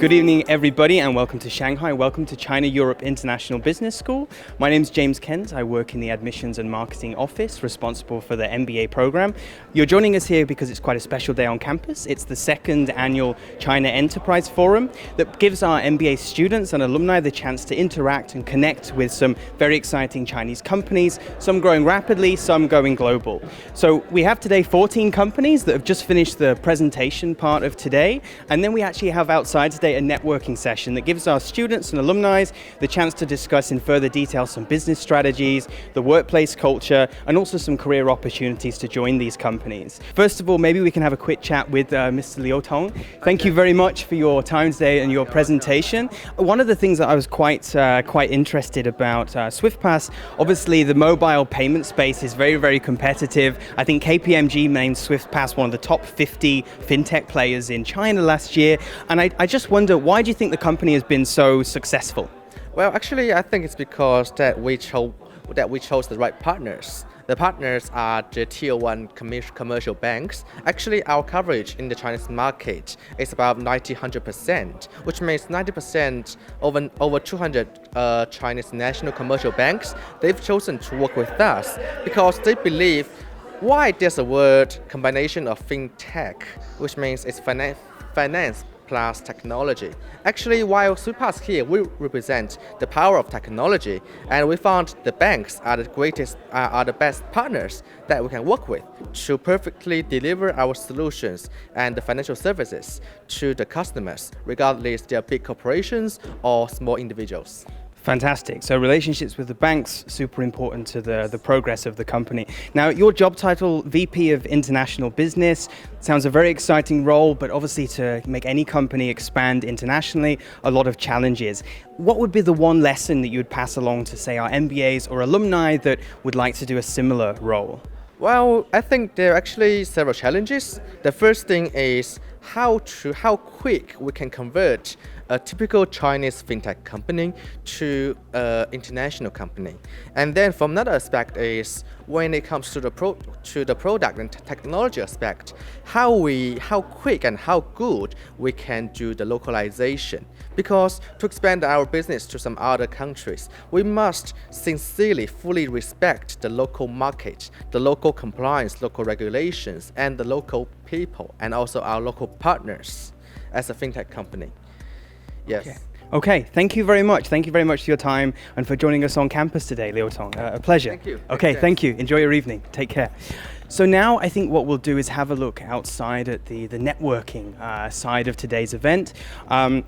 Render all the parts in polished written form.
Good evening, everybody, and welcome to Shanghai. Welcome to China Europe International Business School. My name is James Kent. I work in the Admissions and Marketing Office, responsible for the MBA program. You're joining us here because it's quite a special day on campus. It's the second annual China Enterprise Forum that gives our MBA students and alumni the chance to interact and connect with some very exciting Chinese companies, some growing rapidly, some going global. So we have today 14 companies that have just finished the presentation part of today, and then we actually have outside today a networking session that gives our students and alumni the chance to discuss in further detail some business strategies, the workplace culture, and also some career opportunities to join these companies. First of all, maybe we can have a quick chat with Mr. Liu Tong. Thank you very much for your time today and your presentation. One of the things that I was quite interested about SwiftPass, obviously the mobile payment space is very, very competitive. I think KPMG named SwiftPass one of the top 50 fintech players in China last year, and I just wonder, why do you think the company has been so successful? Well, actually, I think it's because that we chose the right partners. The partners are the tier 1 commercial banks. Actually, our coverage in the Chinese market is about 100%, which means 90% over 200 Chinese national commercial banks, they've chosen to work with us because they believe why there's a word combination of fintech, which means it's finance plus technology. Actually, while SwiftPass here, we represent the power of technology, and we found the banks are the best partners that we can work with to perfectly deliver our solutions and the financial services to the customers, regardless they are big corporations or small individuals. Fantastic. So relationships with the banks, super important to the progress of the company. Now, your job title, VP of International Business, sounds a very exciting role, but obviously to make any company expand internationally, a lot of challenges. What would be the one lesson that you would pass along to, say, our MBAs or alumni that would like to do a similar role? Well, I think there are actually several challenges. The first thing is how quick we can convert a typical Chinese fintech company to an international company. And then from another aspect is when it comes to the product and technology aspect, how quick and how good we can do the localization. Because to expand our business to some other countries, we must sincerely, fully respect the local market, the local compliance, local regulations, and the local people, and also our local partners as a fintech company. Yes. Okay, thank you very much. Thank you very much for your time and for joining us on campus today, Liu Tong. A pleasure. Thank you. Okay, thank you. Enjoy your evening. Take care. So now I think what we'll do is have a look outside at the networking side of today's event.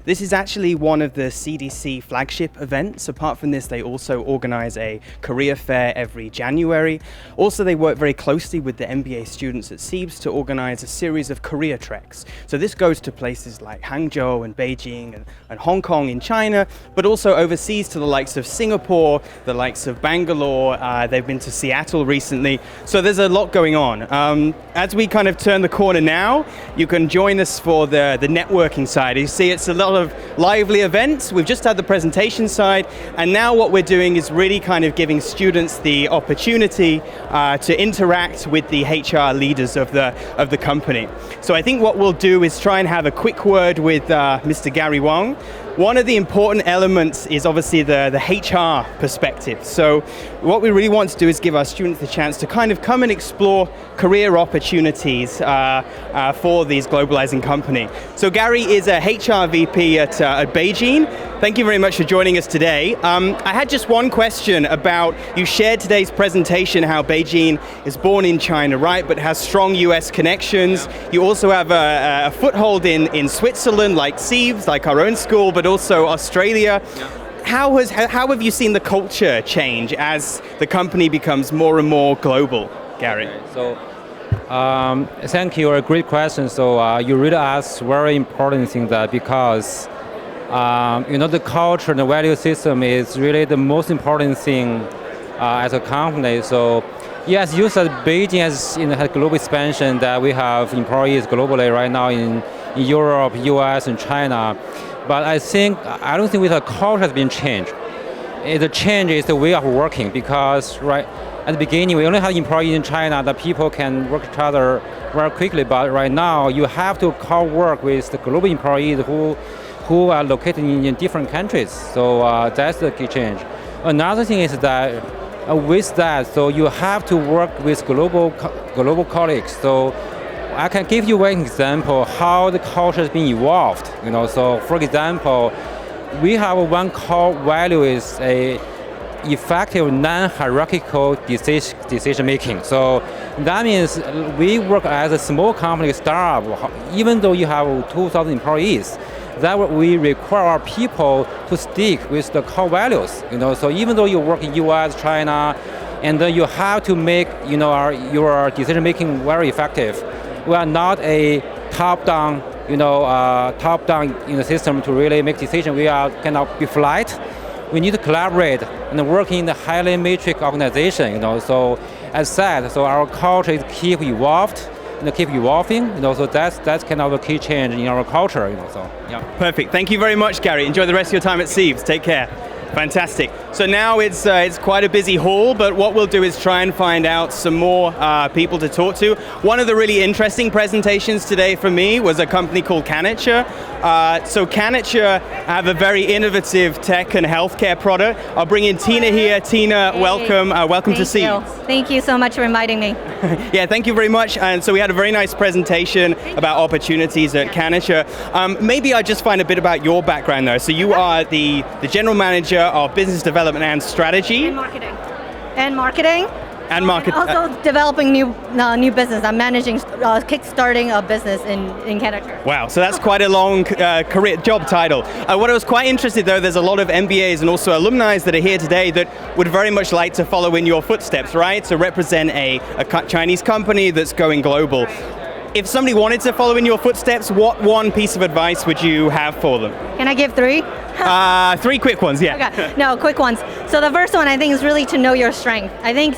This is actually one of the CDC flagship events. Apart from this, they also organize a career fair every January. Also, they work very closely with the MBA students at CEIBS to organize a series of career treks. So this goes to places like Hangzhou and Beijing and Hong Kong in China, but also overseas to the likes of Singapore, the likes of Bangalore. They've been to Seattle recently. So there's a lot going on. As we kind of turn the corner now, you can join us for the networking side. You see, it's a lot of lively events. We've just had the presentation side, and now what we're doing is really kind of giving students the opportunity to interact with the HR leaders of the company. So I think what we'll do is try and have a quick word with Mr. Gary Wong. One of the important elements is obviously the HR perspective. So what we really want to do is give our students the chance to kind of come and explore career opportunities for these globalizing company. So Gary is a HR VP at Beijing. Thank you very much for joining us today. I had just one question about, you shared today's presentation how Beijing is born in China, right, but has strong US connections. You also have a foothold in Switzerland, like CEIBS, like our own school, but also Australia. How have you seen the culture change as the company becomes more and more global, Gary? So, thank you. A great question. So you really asked very important thing that because the culture and the value system is really the most important thing as a company. So yes, you said Beijing has global expansion, that we have employees globally right now in Europe, US, and China. But I don't think the culture has been changed. The change is the way of working, because at the beginning, we only have employees in China that people can work each other very quickly. But right now, you have to co-work with the global employees who are located in different countries. So that's the key change. Another thing is that with that, so you have to work with global colleagues. So I can give you one example how the culture has been evolved. So for example, we have one core value is a effective non-hierarchical decision making. So that means we work as a small company startup, even though you have 2,000 employees, that we require our people to stick with the core values. So even though you work in US, China, and then you have to make your decision making very effective. We are not a top-down system to really make decisions. We are kind of be flat. We need to collaborate and work in a highly matrix organization. So as said, so our culture is keep evolved and keep evolving. So that's kind of a key change in our culture. So yeah. Perfect. Thank you very much, Gary. Enjoy the rest of your time at CEIBS. Take care. Fantastic. So now it's quite a busy hall, but what we'll do is try and find out some more people to talk to. One of the really interesting presentations today for me was a company called Canature. So Canature have a very innovative tech and healthcare product. I'll bring in Tina here. Tina, hey. Welcome to CEIBS. Thank you so much for inviting me. Yeah, thank you very much. And so we had a very nice presentation about opportunities at Canature. Maybe I just find a bit about your background though. So you are the general manager of business development and strategy. And marketing. And marketing. Also developing new business. I'm managing, kickstarting a business in Canada. Wow, so that's quite a long career job title. What I was quite interested though, there's a lot of MBAs and also alumni that are here today that would very much like to follow in your footsteps, right? So represent a Chinese company that's going global. If somebody wanted to follow in your footsteps, what one piece of advice would you have for them? Can I give 3? 3 quick ones, yeah. Okay. No, quick ones. So the first one I think is really to know your strength. I think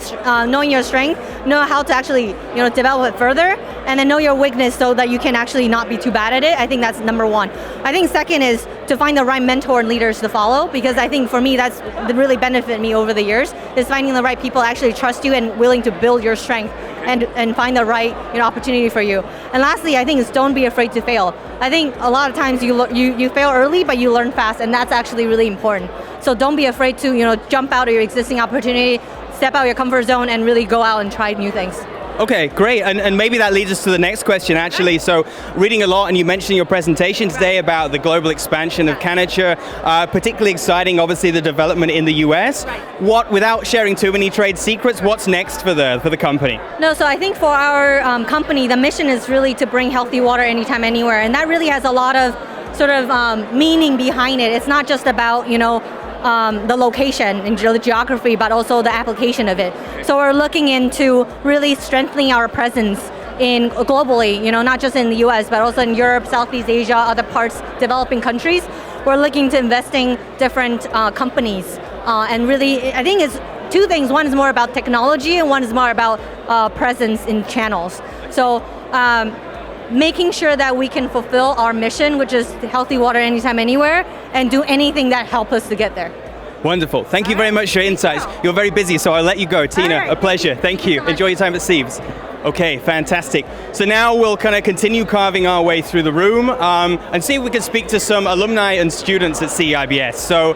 knowing your strength, know how to actually develop it further, and then know your weakness so that you can actually not be too bad at it. I think that's number 1. I think second is to find the right mentor and leaders to follow, because I think for me that's really benefited me over the years, is finding the right people actually trust you and willing to build your strength and find the right opportunity for you. And lastly, I think is don't be afraid to fail. I think a lot of times you fail early, but you learn fast, and that's actually really important. So don't be afraid to jump out of your existing opportunity, step out of your comfort zone, and really go out and try new things. Okay, great, and maybe that leads us to the next question actually. So reading a lot, and you mentioned in your presentation today about the global expansion of Canature, particularly exciting obviously the development in the US. What, without sharing too many trade secrets, what's next for the company? No, so I think for our company, the mission is really to bring healthy water anytime, anywhere, and that really has a lot of sort of meaning behind it. It's not just about the location and the geography, but also the application of it. So we're looking into really strengthening our presence globally, not just in the US, but also in Europe, Southeast Asia, other parts, developing countries. We're looking to investing different companies, and really, I think it's 2 things. One is more about technology, and one is more about presence in channels. So making sure that we can fulfill our mission, which is healthy water anytime, anywhere, and do anything that helps us to get there. Wonderful. Thank you very much for your insights. You're very busy, so I'll let you go. Tina, a pleasure. Thank you. Enjoy your time at CEIBS. Okay, fantastic. So now we'll kind of continue carving our way through the room and see if we can speak to some alumni and students at CEIBS. So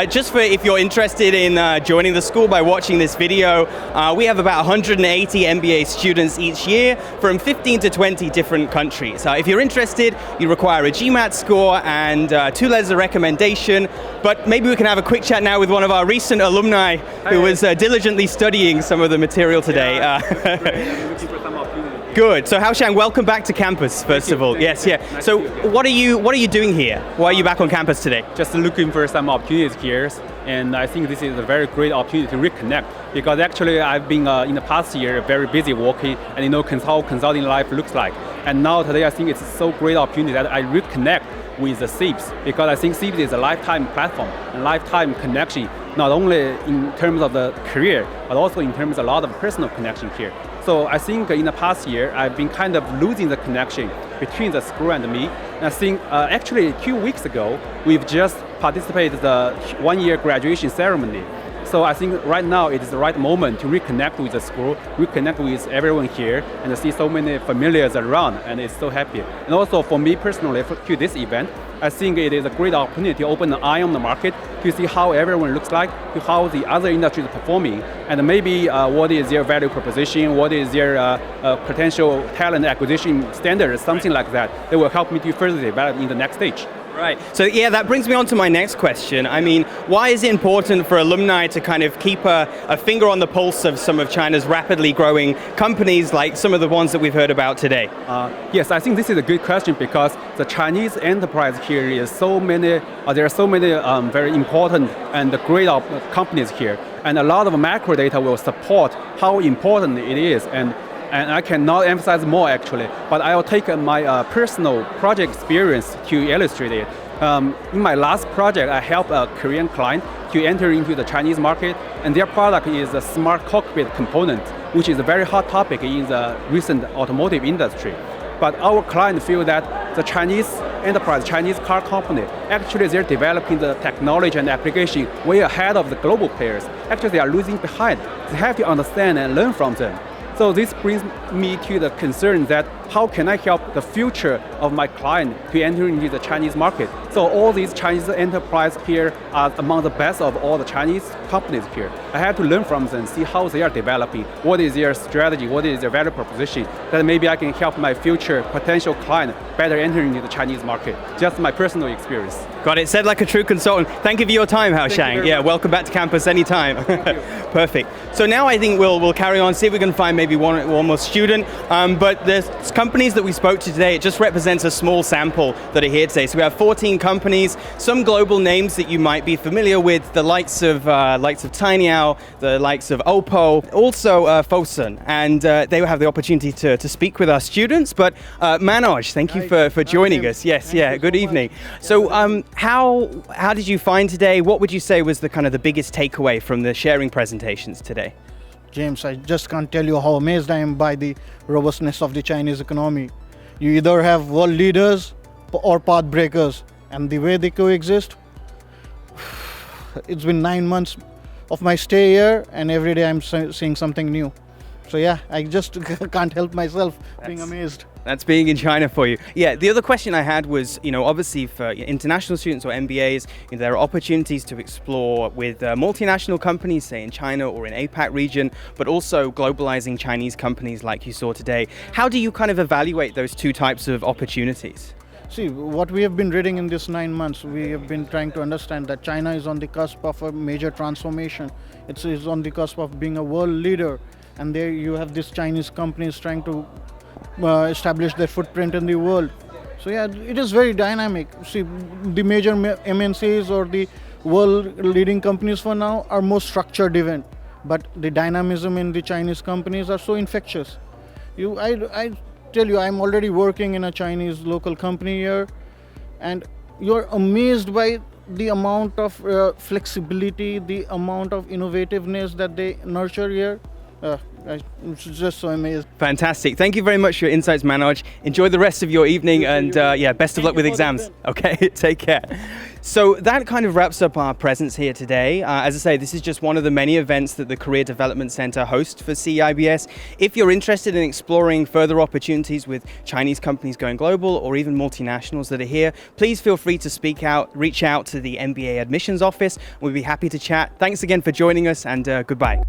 just for if you're interested in joining the school by watching this video, we have about 180 MBA students each year from 15 to 20 different countries. If you're interested, you require a GMAT score and 2 letters of recommendation, but maybe we can have a quick chat now with one of our recent alumni who was diligently studying some of the material today. Good. So Hao Shang, welcome back to campus, first of all. Yes, yeah. So what are you doing here? Why are you back on campus today? Just looking for some opportunities here, and I think this is a very great opportunity to reconnect, because actually I've been in the past year very busy working and how consulting life looks like. And now today I think it's so great opportunity that I reconnect with the CEIBS, because I think CEIBS is a lifetime platform and lifetime connection, not only in terms of the career, but also in terms of a lot of personal connection here. So I think in the past year, I've been kind of losing the connection between the school and me. And I think actually 2 weeks ago, we've just participated in the 1-year graduation ceremony. So I think right now it is the right moment to reconnect with the school, reconnect with everyone here, and see so many familiars around, and it's so happy. And also for me personally, to this event, I think it is a great opportunity to open an eye on the market, to see how everyone looks like, to how the other industries are performing, and maybe what is their value proposition, what is their potential talent acquisition standards, something like that. That will help me to further develop in the next stage. Right. So yeah, that brings me on to my next question. I mean, why is it important for alumni to kind of keep a finger on the pulse of some of China's rapidly growing companies, like some of the ones that we've heard about today? Yes, I think this is a good question because the Chinese enterprise here is so many. There are so many very important and great companies here, and a lot of macro data will support how important it is. And I cannot emphasize more actually, but I will take my personal project experience to illustrate it. In my last project, I helped a Korean client to enter into the Chinese market, and their product is a smart cockpit component, which is a very hot topic in the recent automotive industry. But our client feel that the Chinese enterprise, Chinese car company, actually they're developing the technology and application way ahead of the global players. Actually, they are losing behind. They have to understand and learn from them. So this brings me to the concern that how can I help the future of my client to enter into the Chinese market? So all these Chinese enterprises here are among the best of all the Chinese companies here. I have to learn from them, see how they are developing, what is their strategy, what is their value proposition, that maybe I can help my future potential client better enter into the Chinese market. Just my personal experience. Got it. Said like a true consultant. Thank you for your time, Hao Shang. Yeah, welcome back to campus anytime. Perfect. So now I think we'll carry on, see if we can find maybe one more student. But the companies that we spoke to today, it just represents a small sample that are here today. So we have 14 companies, some global names that you might be familiar with, the likes of Tinyao, the likes of Oppo, also Fosun, and they will have the opportunity to speak with our students. But Manoj, thank you for joining us. Yes, yeah, good evening. So how did you find today? What would you say was the kind of the biggest takeaway from the sharing presentations today? James, I just can't tell you how amazed I am by the robustness of the Chinese economy. You either have world leaders or path breakers, and the way they coexist, it's been 9 months of my stay here, and every day I'm seeing something new. So yeah, I just can't help myself being amazed. That's being in China for you. Yeah, the other question I had was, obviously for international students or MBAs, there are opportunities to explore with multinational companies, say in China or in APAC region, but also globalizing Chinese companies like you saw today. How do you kind of evaluate those two types of opportunities? See, what we have been reading in these 9 months, we have been trying to understand that China is on the cusp of a major transformation. It is on the cusp of being a world leader. And there you have these Chinese companies trying to establish their footprint in the world. So yeah, it is very dynamic. See, the major MNCs or the world leading companies for now are more structured event, but the dynamism in the Chinese companies are so infectious. I tell you, I'm already working in a Chinese local company here, and you're amazed by the amount of flexibility, the amount of innovativeness that they nurture here. I'm just so amazed. Fantastic. Thank you very much for your insights, Manoj. Enjoy the rest of your evening, and best of luck with exams. Okay, take care. So that kind of wraps up our presence here today. As I say, this is just one of the many events that the Career Development Center hosts for CEIBS. If you're interested in exploring further opportunities with Chinese companies going global or even multinationals that are here, please feel free to reach out to the MBA admissions office. We'll be happy to chat. Thanks again for joining us, and goodbye.